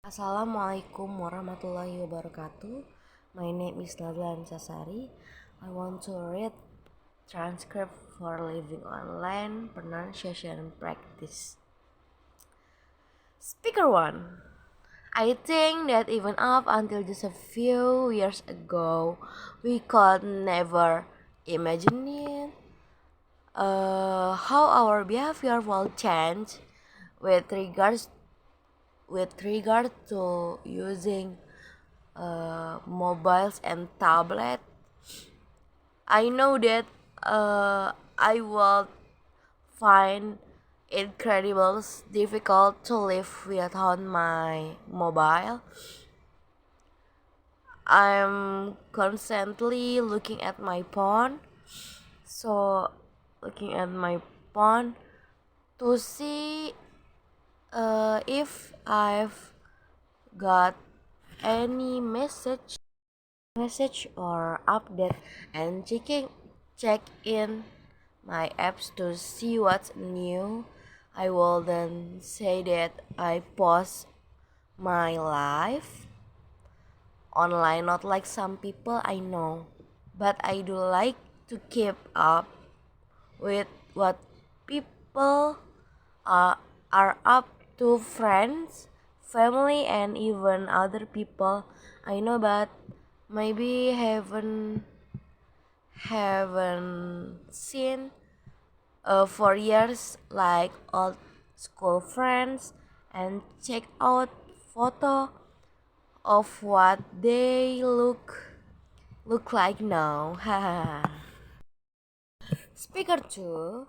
Assalamualaikum warahmatullahi wabarakatuh. My name is Nazla. I want to read transcript for living online pronunciation practice. Speaker 1. I think that even up until just a few years ago, we could never imagine it. How our behavior will change with regard to using mobiles and tablet. I know that I will find incredible difficult to live without my mobile. I'm constantly looking at my phone, so looking at my phone to see if I've got any message or update, and check in my apps to see what's new. I will then say that I post my life online, not like some people I know, but I do like to keep up with what people are up to, friends, family, and even other people I know but maybe haven't seen for years, like old school friends, and check out photo of what they look like now. Speaker 2.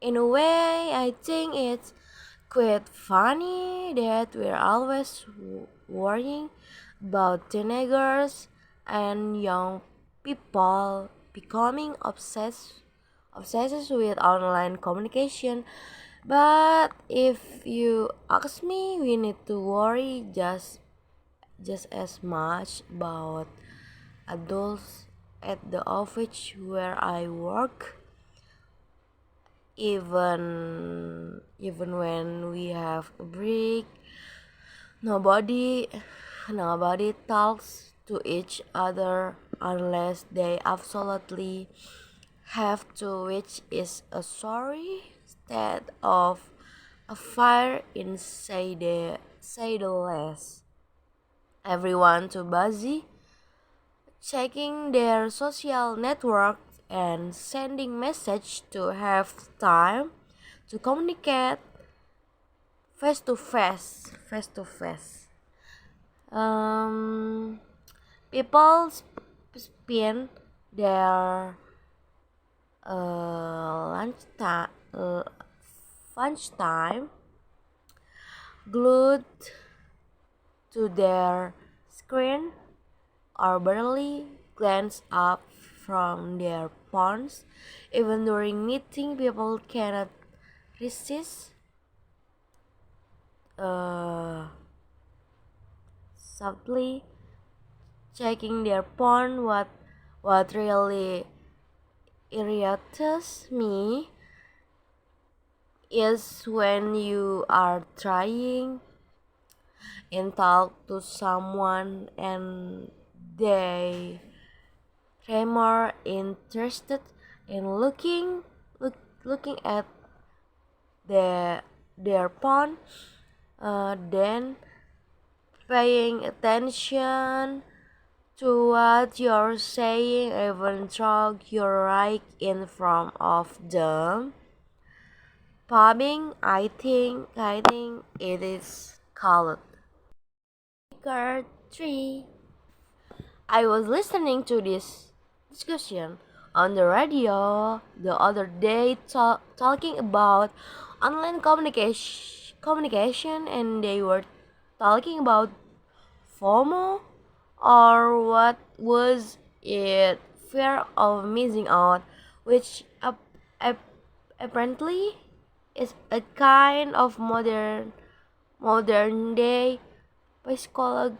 In a way, I think it's quite funny that we're always worrying about teenagers and young people becoming obsessed with online communication. But if you ask me, we need to worry just as much about adults at the office where I work. Even when we have a break, nobody talks to each other unless they absolutely have to, which is a sorry state of affairs inside the less. Everyone too busy checking their social networks and sending message to have time to communicate face to face. um, People spend their lunchtime glued to their screen or barely glance up from their phones. Even during meeting, people cannot resist subtly checking their phone. What really irritates me is when you are trying and talk to someone and they are more interested in looking at their phone than paying attention to what you're saying, even though you're right in front of them. Pubbing, I think it is called. Speaker 3. I was listening to this discussion on the radio the other day, talking about online communication, and they were talking about FOMO, or what was it, fear of missing out, which apparently is a kind of modern day psycholo-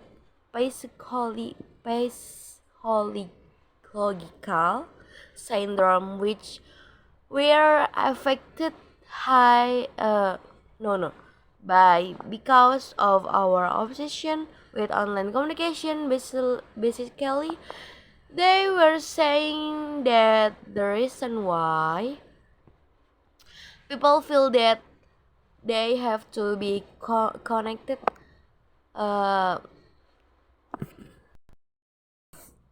psychological syndrome, which we're affected high no no because of our obsession with online communication. Basically, they were saying that the reason why people feel that they have to be connected, uh,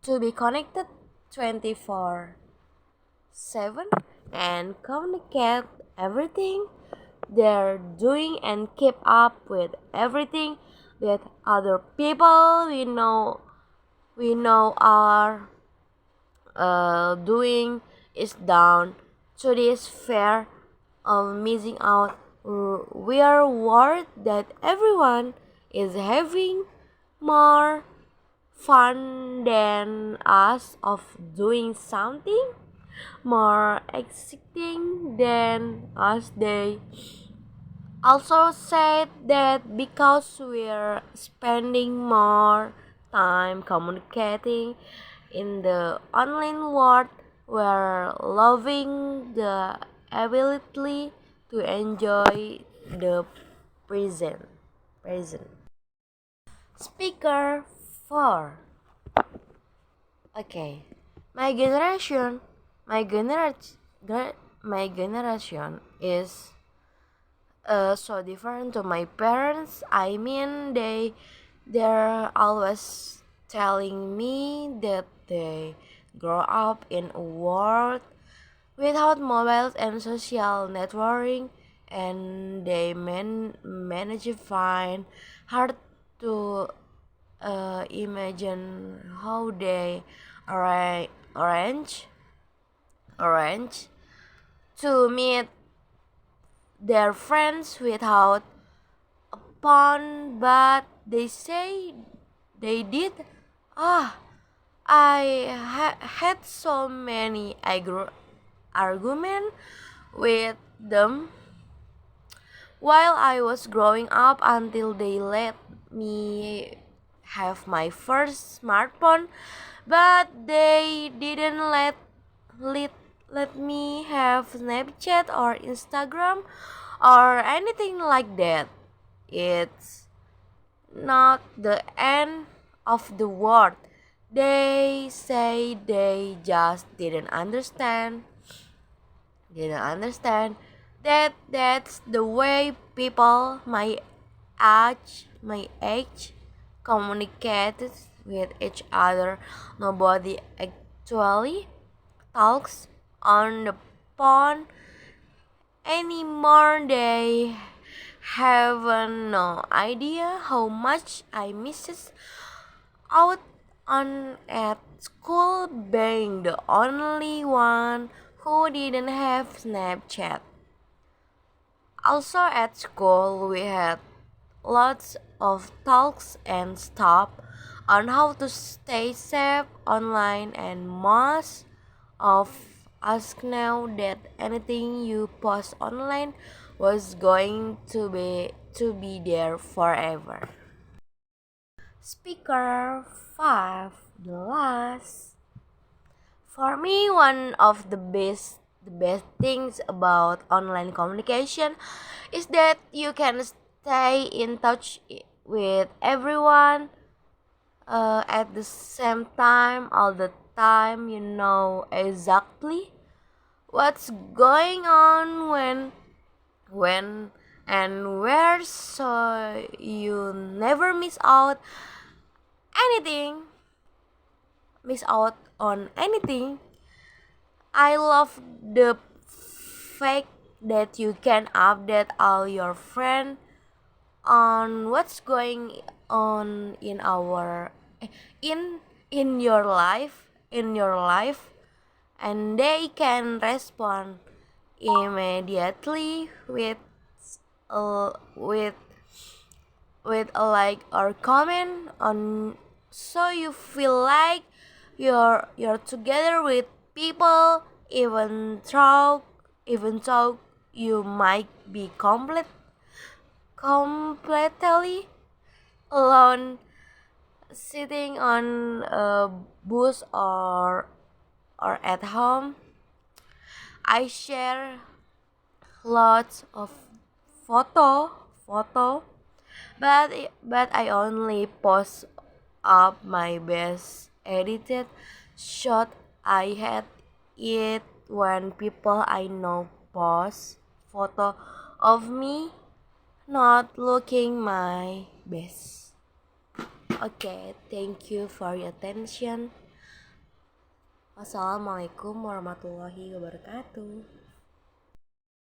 to be connected 24/7 and communicate everything they're doing and keep up with everything that other people we know are doing is down to this fear of missing out. We are worried that everyone is having more fun than us, of doing something more exciting than us. They also said that because we're spending more time communicating in the online world, we're loving the ability to enjoy the present. Present. Speaker 4. Okay. My generation, my generation, my generation is so different to my parents. I mean, they're always telling me that they grow up in a world without mobiles and social networking, and they manage to find hard to imagine how they arrange arrange to meet their friends without a phone, but they say they did. Ah, I had so many argument with them while I was growing up until they let me have my first smartphone, but they didn't let, let me have Snapchat or Instagram or anything like that. It's not the end of the world. They say they just didn't understand that that's the way people my age communicate with each other. Nobody actually talks on the phone anymore. They have no idea how much I misses out on at school, being the only one who didn't have Snapchat. Also at school we had lots of talks and stuff on how to stay safe online, and most of us know that anything you post online was going to be there forever. Speaker 5, the last. For me, one of the best things about online communication is that you can stay in touch with everyone at the same time all the time. You know exactly what's going on when and where, so you never anything miss out on anything. I love the fact that you can update all your friends on what's going on in your life, and they can respond immediately uh, with with a like or comment on, so you feel like you're together with people, even though you might be completely alone, sitting on a bus or at home. I share lots of photo photo, but I only post up my best edited shot. I had it when people I know post photo of me not looking my best. Okay, thank you for your attention. Wassalamualaikum warahmatullahi wabarakatuh.